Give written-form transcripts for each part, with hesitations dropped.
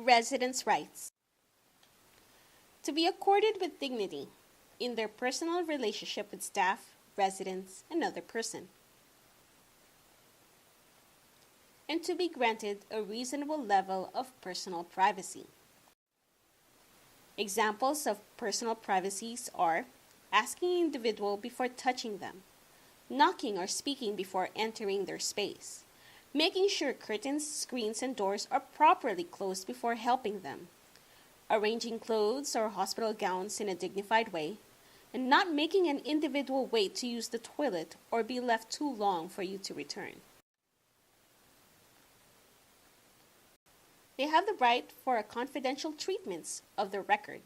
Residents' rights. To be accorded with dignity in their personal relationship with staff, residents, and another person. And to be granted a reasonable level of personal privacy. Examples of personal privacies are asking an individual before touching them, knocking or speaking before entering their space, making sure curtains, screens, and doors are properly closed before helping them, arranging clothes or hospital gowns in a dignified way, and not making an individual wait to use the toilet or be left too long for you to return. They have the right for a confidential treatment of their record,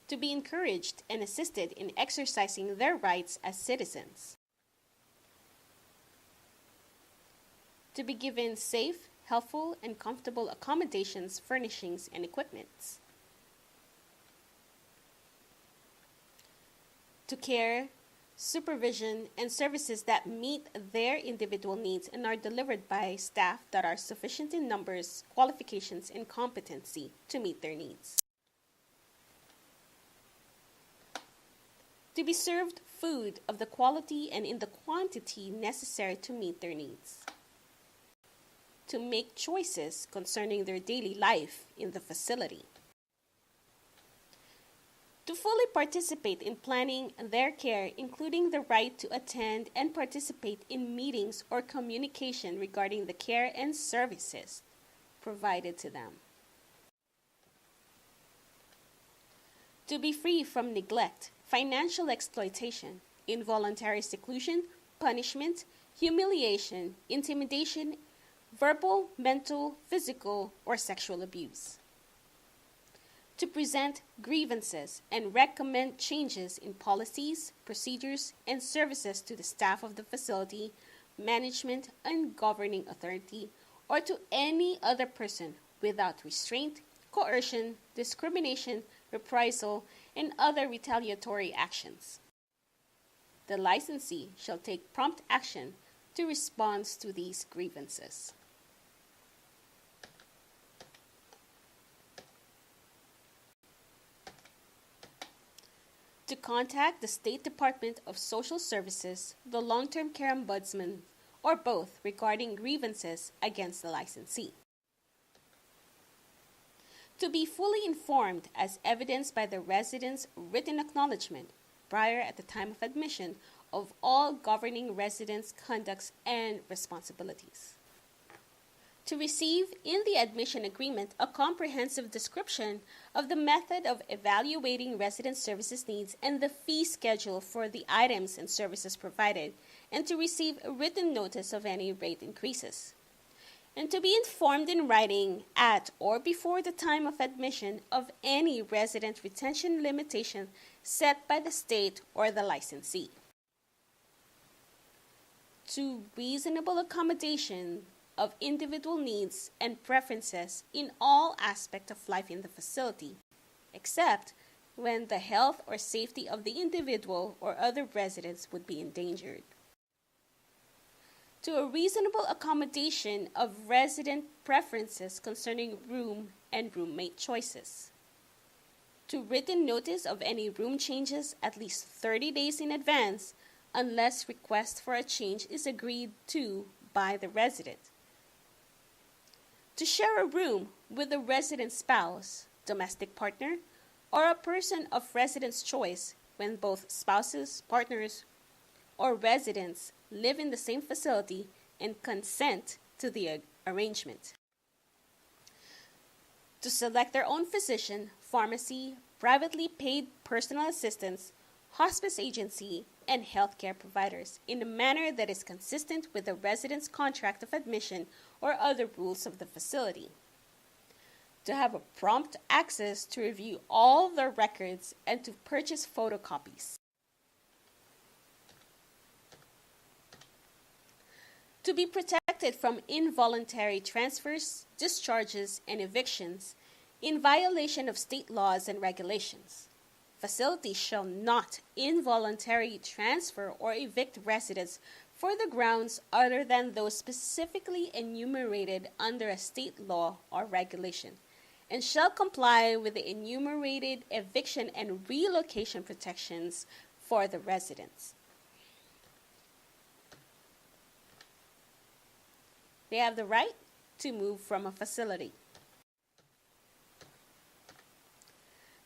to be encouraged and assisted in exercising their rights as citizens, to be given safe, helpful, and comfortable accommodations, furnishings, and equipments, to care, supervision, and services that meet their individual needs and are delivered by staff that are sufficient in numbers, qualifications, and competency to meet their needs. To be served food of the quality and in the quantity necessary to meet their needs. To make choices concerning their daily life in the facility. To fully participate in planning their care, including the right to attend and participate in meetings or communication regarding the care and services provided to them. To be free from neglect, financial exploitation, involuntary seclusion, punishment, humiliation, intimidation, verbal, mental, physical, or sexual abuse. To present grievances and recommend changes in policies, procedures, and services to the staff of the facility, management, and governing authority, or to any other person without restraint, coercion, discrimination, reprisal, and other retaliatory actions. The licensee shall take prompt action to respond to these grievances. To contact the State Department of Social Services, the Long-Term Care Ombudsman, or both regarding grievances against the licensee. To be fully informed as evidenced by the resident's written acknowledgement prior at the time of admission of all governing residents' conducts and responsibilities. To receive in the admission agreement a comprehensive description of the method of evaluating resident services needs and the fee schedule for the items and services provided, and to receive a written notice of any rate increases. And to be informed in writing at or before the time of admission of any resident retention limitation set by the state or the licensee. To reasonable accommodation of individual needs and preferences in all aspects of life in the facility, except when the health or safety of the individual or other residents would be endangered. To a reasonable accommodation of resident preferences concerning room and roommate choices. To written notice of any room changes at least 30 days in advance, unless request for a change is agreed to by the resident. To share a room with a resident spouse, domestic partner, or a person of resident's choice when both spouses, partners, or residents live in the same facility and consent to the arrangement. To select their own physician, pharmacy, privately paid personal assistants, hospice agency, and healthcare providers in a manner that is consistent with the resident's contract of admission or other rules of the facility. To have a prompt access to review all their records and to purchase photocopies. To be protected from involuntary transfers, discharges, and evictions in violation of state laws and regulations. Facilities shall not involuntarily transfer or evict residents for the grounds other than those specifically enumerated under a state law or regulation, and shall comply with the enumerated eviction and relocation protections for the residents. They have the right to move from a facility.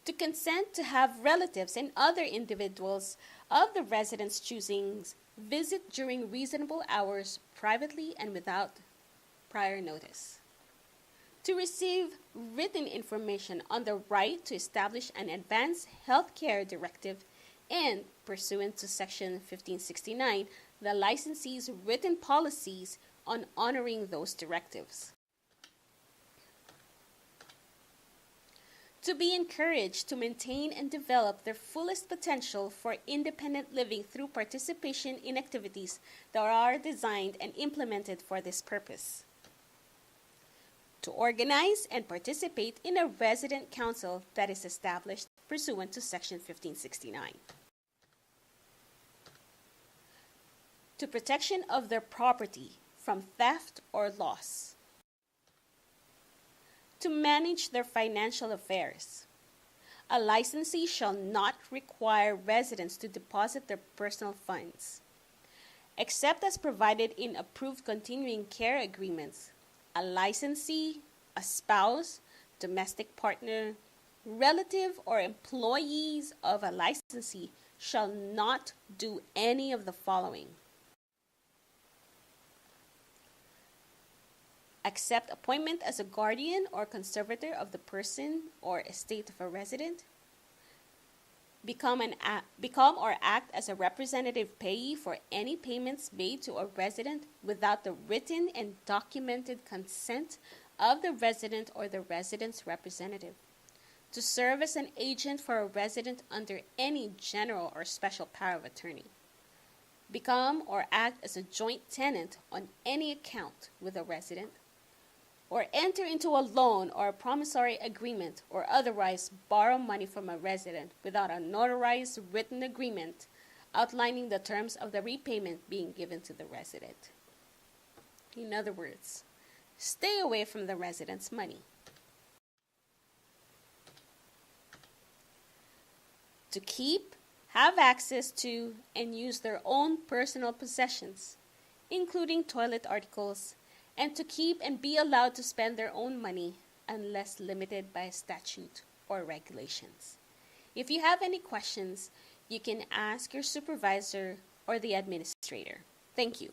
To consent to have relatives and other individuals of the residents' choosing visit during reasonable hours privately and without prior notice. To receive written information on the right to establish an advanced health care directive and, pursuant to Section 1569, the licensee's written policies on honoring those directives. To be encouraged to maintain and develop their fullest potential for independent living through participation in activities that are designed and implemented for this purpose. To organize and participate in a resident council that is established pursuant to Section 1569. To protection of their property from theft or loss. To manage their financial affairs. A licensee shall not require residents to deposit their personal funds, except as provided in approved continuing care agreements. A licensee, a spouse, domestic partner, relative, or employees of a licensee shall not do any of the following: accept appointment as a guardian or conservator of the person or estate of a resident, become or act as a representative payee for any payments made to a resident without the written and documented consent of the resident or the resident's representative, to serve as an agent for a resident under any general or special power of attorney, become or act as a joint tenant on any account with a resident, or enter into a loan or a promissory agreement or otherwise borrow money from a resident without a notarized written agreement outlining the terms of the repayment being given to the resident. In other words, stay away from the resident's money. To keep, have access to, and use their own personal possessions, including toilet articles, and to keep and be allowed to spend their own money unless limited by statute or regulations. If you have any questions, you can ask your supervisor or the administrator. Thank you.